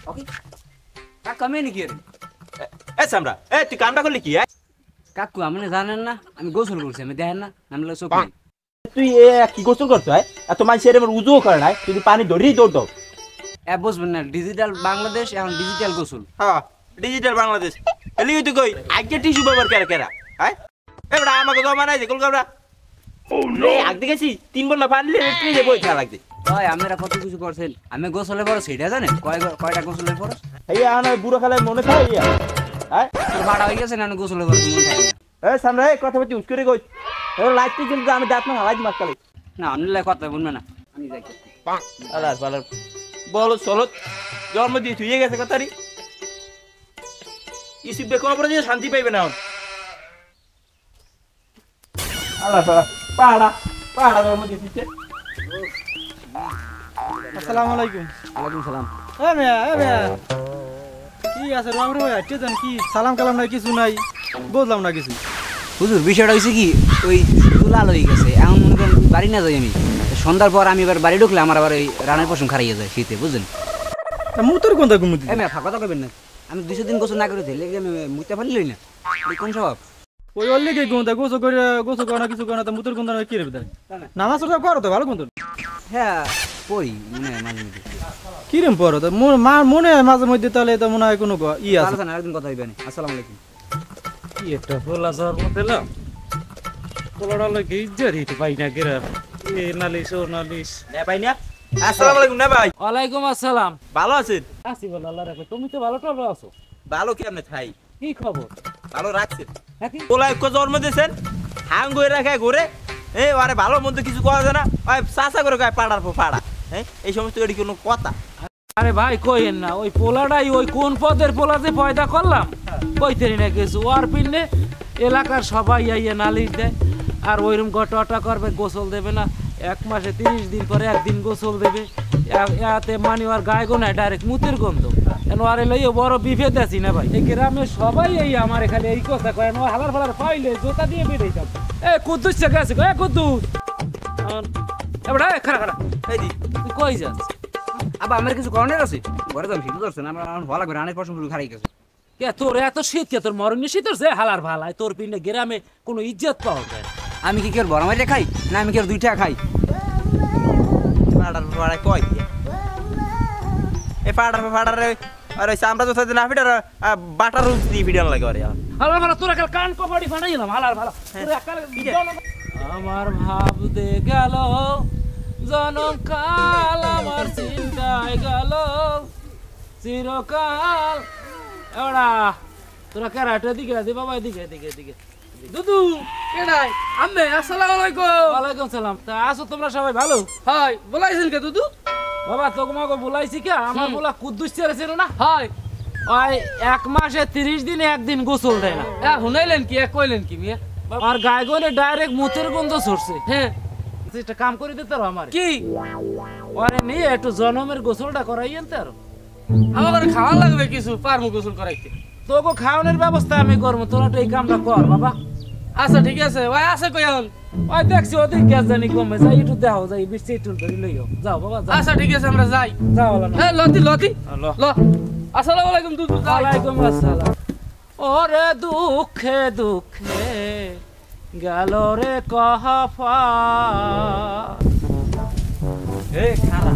ওকে কাকু আমি নাকি এ সামরা এ তুই কামটা করলি কি কাকু আপনি জানেন না আমি গোসল করছি আমি দেখেন না নামলে চোখ নাই তুই কি গোসল করছো এত মানুষের এবার উজুও করে নাই তুই পানি ধরেই দৌড় বুঝবেন না ডিজিটাল বাংলাদেশ এখন ডিজিটাল গোসল হ্যাঁ ডিজিটাল বাংলাদেশ এলি তুই কই আগে টিস্যু ব্যবহার করে কেরা হ্যাঁ এবার আমাকে জমা নাই যে কলকাতা আগে গেছি 3 বল না পানি ট্রেনে বই খেলা লাগছে ভাই আপনারা কত কিছু করছেন আমি গোসলের পর সেটা জানেন কয়টা গোসলের পর এই আনা বুড়ো খেলায় মনে থাকে হ্যাঁ ভাড়া হয়ে গেছে না গোসলের পর মনে থাকে না এই সামনে কথা বলছি উস্করে কই এবার লাইটটি কিন্তু আমি দাঁত না হালাই মাছ কালে না অন্যলাই কথা বলবে না আমি যাই আলার পালার বলো চলো জন্ম দিয়ে তুই গেছে কথারি ইসি বেকো পরে যে শান্তি পাইবে না আলার পাড়া পাড়া জন্ম দিতে আসসালামু আলাইকুম ওয়ালাইকুম সালাম এ মিয়া কি আছে রামরু ভাই কে জান কি সালাম কালাম নাই কিছু নাই বুঝলাম না কিছু হুজুর বিষয়টা হইছে কি ওই লাল হয়ে গেছে এখন মনে করেন বাড়ি না যাই আমি সন্ধ্যার পর আমি এবার বাড়ি ঢুকলে আমার আবার ওই রানের পশম খারাইয়া যায় শীতে বুঝলেন মুতর কোনটা ঘুমুতি এ মিয়া ফাঁকা তো করবেন না আমি 200 দিন গোসল না করে দিলে আমি মুইতে পারলই না কোন স্বভাব ওই অল্লি কে কোনটা গোসল করে না কিছু করে না তো মুতর কোনটা কি রে বেটা নামাজ পড়া করো তো ভালো কোনটা হ্যাঁ পড়ি মনে হয় মাঝে মধ্যে কি রে পড়ো তো মনে হয় মাঝে মধ্যে তাহলে তো মনে হয় কোনো ই আছে আলোচনা আরেকদিন কথা হইবে না আসসালামু আলাইকুম কি একটা ফোলা সর মধ্যে না ফোলাটা লাগে ইজ্জারি তো পাই না গেরা এ নালিশ ও নালিশ না ভাই না আসসালামু আলাইকুম না ভাই ওয়ালাইকুম আসসালাম ভালো আছেন আসি বল আল্লাহ রাখে তুমি তো ভালো টলো আছো ভালো কি আপনি থাই কি খবর ভালো রাখছেন হ্যাঁ কি ওলাই কো জন্ম দিয়েছেন হাং গই রাখে ঘুরে এই আরে ভালো মন্দ কিছু করা যায় না ওই চাচা করে কয় পাড়ার পর পাড়া হ্যাঁ এই সমস্ত এটি কোনো কথা আরে ভাই কইেন না ওই পোলাটাই ওই কোন পদের পোলা যে পয়দা করলাম কইতেরি না কিছু ওর পিনে এলাকার সবাই আইয়া নালিশ দেয় আর ওইরকম গটটা করবে গোসল দেবে না 1 মাসে 30 দিন পরে একদিন গোসল দেবে এতে মানি আর গায়ে গোনায় ডাইরেক্ট মুতের গন্ধ এন আরে লইও বড় বিভেদ আছি না ভাই এই গ্রামে সবাই এই আমার এখানে এই কথা কয় নো হালার ফালার পাইলে জোতা দিয়ে বেরাইতাম এ কুদ্দুস গেছে এ কুদ্দুস এবড়া খারা খারা এই দি তুই কই যাস আবার আমার কিছু করণের আছে ঘরে যাম শীত ধরছে না আমার ভালো লাগবে রানের পশম শুরু খারাই গেছে কে তোর এত শীত কে তোর মরণে শীত যে হালার ভালাই তোর পিনে গ্রামে কোনো ইজ্জত পাওয়া যায় আমি কি কেউ বড় মাইরে খাই না আমি কেউ 2 টাকা খাই পাড়ার পাড়া কয় এই পাড়ার আরে সামরা তো সাথে না ফিটার বাটার রুজ দি ফিডান লাগে আরে হালার ভালা তোর কাল কান কবাডি ফাটাইলাম হালার ভালা তোর কাল আমার ভাবতে গেল জনম কাল আমার চিন্তায় গেল চিরকাল এওড়া তোরা কারাটা দিকে দে বাবা দিকে দুদু কেডাই আম্মে আসসালামু আলাইকুম ওয়ালাইকুম সালাম তা আসো তোমরা সবাই ভালো হাই বলাইছেন কে দুদু বাবা তোমাকে বলাইছি কে আমার বলা কুদ্দুস ছেড়েছিল না হাই ওই 1 মাসে 30 দিনে একদিন গোসল দেয় না হুনাইলেন কি কইলেন কি মিয়া আর গায়ে গলে ডাইরেক্ট মুতের গন্ধ ছড়ছে হ্যাঁ একটা কাম করে দিতে পারো আমার কি ওরে নিয়ে একটু জনমের গোসলটা করাইয়েন তো আর আমার খাওয়া লাগবে কিছু পারমু গোসল করাইতে তোকে খাওয়ানোর ব্যবস্থা আমি করবো তোরা তো এই কামটা কর বাবা আচ্ছা ঠিক আছে ওই আছে কই এখন ওই দেখছি ওদের গ্যাস জানি কমে যাই একটু দেখাও যাই বৃষ্টি একটু ধরে লইও যাও বাবা যাও আচ্ছা ঠিক আছে আমরা যাই যাও বলো না এ লতি লো। ল আসসালামু আলাইকুম দুদু ওয়ালাইকুম আসসালাম ওরে দুঃখে দুঃখে গেল রে কহাফা এ খারা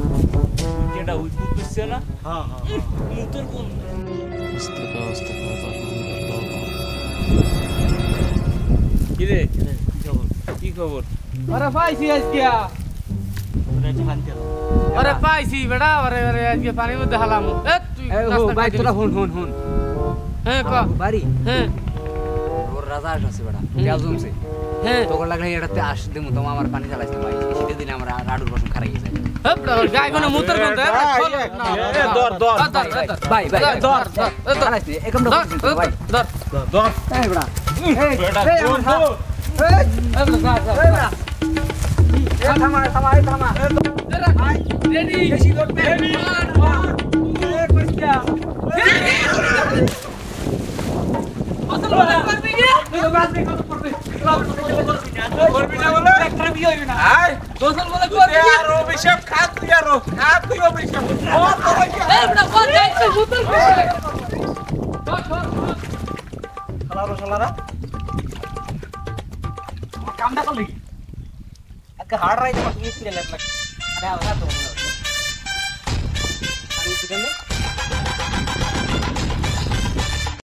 কেডা উই কুদছে না হ্যাঁ মুতর কোন কি রে কি খবর আরে পাইছি আজকে আরে পাইছি বেড়া আরে আজকে পানির মধ্যে হালাম এ তুই ভাই তোরা হুন হ্যাঁ ক বাড়ি হ্যাঁ ওর রাজা আছে বেটা তেল জমছে হ্যাঁ তোর লাগলে এটাতে আস দেমু তোমা আমার পানি চালাইছে ভাই শীতের দিনে আমরা রাডুর পশম খারাই গেছে গাই কোন মুতর কোন দর ভাই ধর চালাইছে একদম ভাই ধর দর এই বেটা থামা রেডি অভিষেক খা তুই অভিষেক শালারা কামটা করলি একটা হার্ড রাইড আমার তুমি ফিরে লাগবে আরে